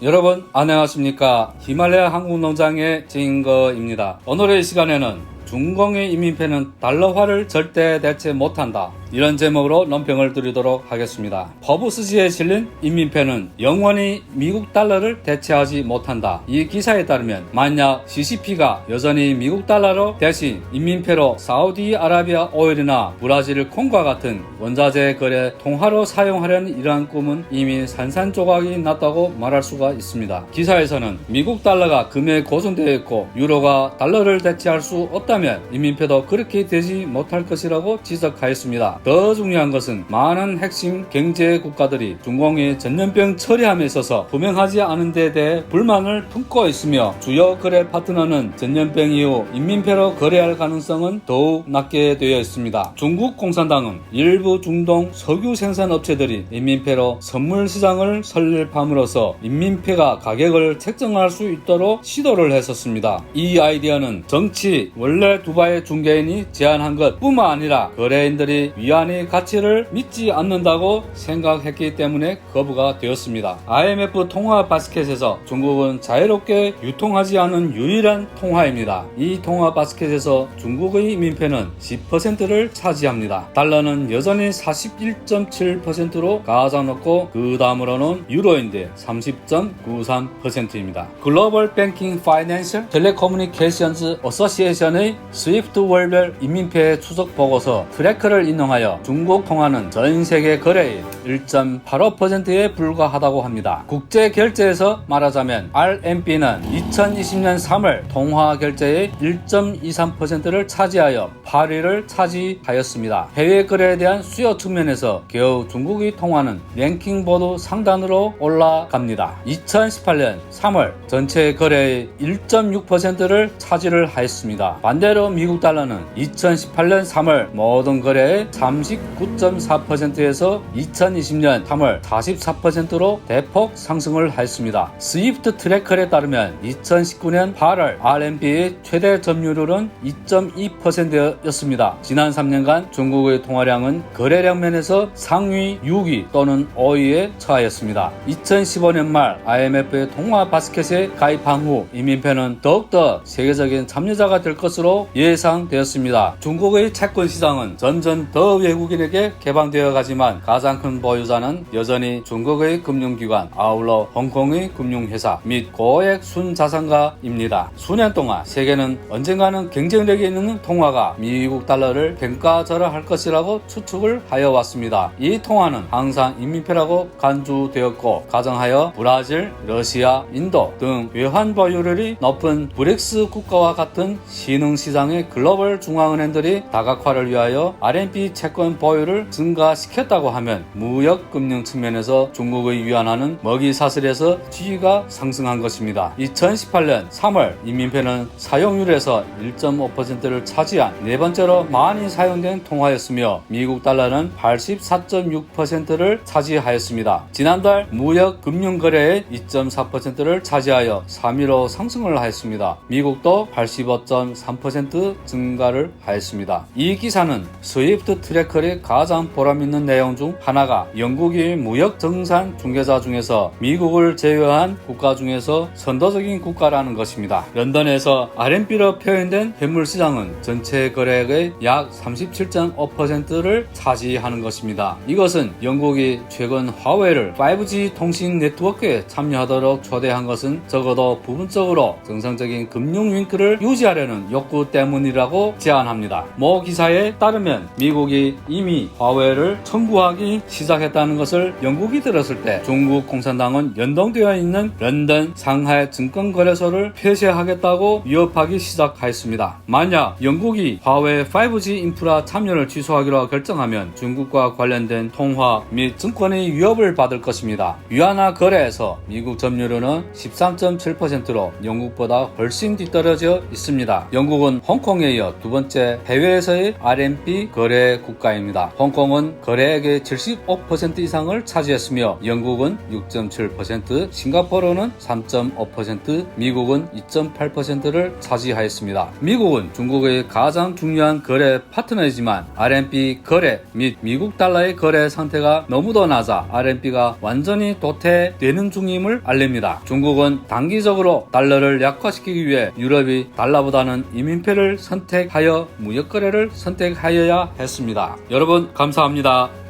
여러분 안녕하십니까. 히말라야 한국농장의 진거입니다. 오늘의 시간에는 중공의 인민폐는 달러화를 절대 대체 못한다, 이런 제목으로 논평을 드리도록 하겠습니다. 퍼브스지에 실린 인민폐는 영원히 미국 달러를 대체하지 못한다. 이 기사에 따르면 만약 CCP가 여전히 미국 달러로 대신 인민폐로 사우디아라비아 오일이나 브라질 콩과 같은 원자재 거래 통화로 사용하려는 이러한 꿈은 이미 산산조각이 났다고 말할 수가 있습니다. 기사에서는 미국 달러가 금에 고정되어 있고 유로가 달러를 대체할 수 없다면 인민폐도 그렇게 되지 못할 것이라고 지적하였습니다. 더 중요한 것은 많은 핵심 경제 국가들이 중공의 전염병 처리함에 있어서 분명하지 않은 데 대해 불만을 품고 있으며 주요 거래 파트너는 전염병 이후 인민폐로 거래할 가능성은 더욱 낮게 되어 있습니다. 중국 공산당은 일부 중동 석유 생산 업체들이 인민폐로 선물 시장을 설립함으로써 인민폐가 가격을 책정할 수 있도록 시도를 했었습니다. 이 아이디어는 정치 원래 두바이 중개인이 제안한 것 뿐만 아니라 거래인들이 위안의 가치를 믿지 않는다고 생각했기 때문에 거부가 되었습니다. IMF 통화 바스켓에서 중국은 자유롭게 유통하지 않은 유일한 통화입니다. 이 통화 바스켓에서 중국의 인민폐는 10%를 차지합니다. 달러는 여전히 41.7%로 가장 높고 그 다음으로는 유로인데 30.93%입니다. 글로벌 뱅킹 파이낸셜 텔레커뮤니케이션즈 어소시에이션의 스위프트 월별 인민폐 추적 보고서 트래커를 인용하여 중국 통화는 전 세계 거래의 1.85%에 불과하다고 합니다. 국제 결제에서 말하자면 RMB는 2020년 3월 통화 결제의 1.23%를 차지하여 8위를 차지하였습니다. 해외 거래에 대한 수요 측면에서 겨우 중국의 통화는 랭킹보드 상단으로 올라갑니다. 2018년 3월 전체 거래의 1.6%를 차지를 하였습니다. 반대로 미국 달러는 2018년 3월 모든 거래의 39.4%에서 2020년 3월 44%로 대폭 상승을 하였습니다. 스위프트 트래커에 따르면 2019년 8월 RMB의 최대 점유율은 2.2%였습니다. 지난 3년간 중국의 통화량은 거래량 면에서 상위 6위 또는 5위에 처하였습니다. 2015년 말 IMF의 통화 바스켓에 가입한 후 인민폐는 더욱더 세계적인 참여자가 될 것으로 예상되었습니다. 중국의 채권 시장은 점점 더 외국인에게 개방되어 가지만 가장 큰 보유자는 여전히 중국의 금융기관, 아울러 홍콩의 금융회사 및 고액 순자산가입니다. 수년 동안 세계는 언젠가는 경쟁력이 있는 통화가 미국 달러를 평가절하할 것이라고 추측을 하여 왔습니다. 이 통화는 항상 인민폐라고 간주되었고 가정하여 브라질, 러시아, 인도 등 외환 보유율이 높은 브릭스 국가와 같은 신흥시장의 글로벌 중앙은행들이 다각화를 위하여 RMB 채권 보유를 증가시켰다고 하면 무역금융 측면에서 중국의 위안화는 먹이사슬에서 지위가 상승한 것입니다. 2018년 3월 인민폐는 사용률에서 1.5%를 차지한 네 번째로 많이 사용된 통화였으며 미국 달러는 84.6%를 차지하였습니다. 지난달 무역금융거래의 2.4%를 차지하여 3위로 상승을 하였습니다. 미국도 85.3% 증가를 하였습니다. 이 기사는 스위프트 트래커의 가장 보람있는 내용 중 하나가 영국이 무역 정산 중개자 중에서 미국을 제외한 국가 중에서 선도적인 국가라는 것입니다. 런던에서 RMB로 표현된 현물시장은 전체 거래액의 약 37.5%를 차지하는 것입니다. 이것은 영국이 최근 화웨이를 5G 통신 네트워크에 참여하도록 초대한 것은 적어도 부분적으로 정상적인 금융 윙크를 유지하려는 욕구 때문이라고 제안합니다. 모 기사에 따르면 미국이 이미 화웨이를 청구하기 시작했다는 것을 영국이 들었을 때 중국 공산당은 연동되어 있는 런던, 상하이 증권거래소를 폐쇄하겠다고 위협하기 시작하였습니다. 만약 영국이 화웨이 5G 인프라 참여를 취소하기로 결정하면 중국과 관련된 통화 및 증권의 위협을 받을 것입니다. 위안화 거래에서 미국 점유율은 13.7%로 영국보다 훨씬 뒤떨어져 있습니다. 영국은 홍콩에 이어 두 번째 해외에서의 RMB 거래 국가입니다. 홍콩은 거래액의 75% 이상을 차지했으며 영국은 6.7%, 싱가포르는 3.5%, 미국은 2.8%를 차지하였습니다. 미국은 중국의 가장 중요한 거래 파트너이지만 RMB 거래 및 미국 달러의 거래 상태가 너무도 낮아 RMB가 완전히 도태되는 중임을 알립니다. 중국은 단기적으로 달러를 약화시키기 위해 유럽이 달러보다는 이민폐를 선택하여 무역거래를 선택하여야 했습니다. 여러분 감사합니다.